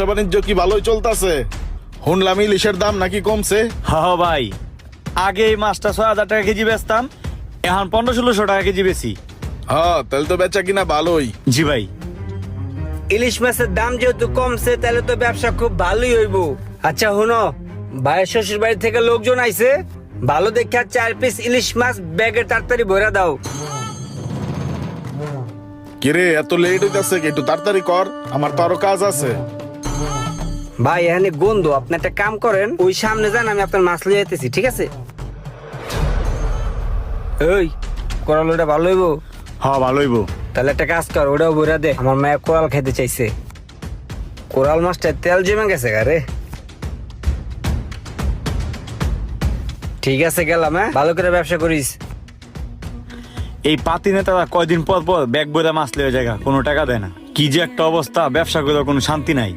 ব্যবসা বাণিজ্য কি ভালোই চলতেছে? শুনলাম ইলিশের দাম নাকি কমছে। হ ভাই, আগে এই মাছটা 6,000 টাকা কেজি বেচতাম, এখন 1500-1600 টাকা কেজি বেশি। হ্যাঁ, তাহলে তো বেচা কিনা ভালোই। জি ভাই। ইলিশ মাছের দাম যেহেতু কমছে তাহলে তো ব্যবসা খুব ভালোই হইব। আচ্ছা হুনো, ভাইয়ের শ্বশুর বাড়ি থেকে লোকজন আইছে, ভালো দেখে 4 পিস ইলিশ মাছ ব্যাগে তাড়াতাড়ি ভরে দাও। কিরে এত লেট হইতাছে, একটু তাড়াতাড়ি কর, আমার তো আরো কাজ আছে। ভাই এখানে গন্ধ, আপনি একটা কাম করেন, ওই সামনে যান, আমি আপনার মাছ লিয়ে যেতেছি, ঠিক আছে? ওই কোরাল ওটা ভালো হইব? হ্যাঁ ভালো হইব। তাহলে একটা কাজ কর, ওটাও ভরে দে, আমার মায়ের কোরাল খাইতে চাইছে। কোরাল মাছটা তেল জমে গেছে গারে। ঠিক আছে গেলাম, হ্যাঁ ভালো করে ব্যবসা করিস। এই পাতি নেতারা কয়দিন পর পর ব্যাগ বইরা মাছ লেগে জায়গা, কোনো টাকা দেয় না। কি যে একটা অবস্থা, ব্যবসা করে কোনো শান্তি নাই।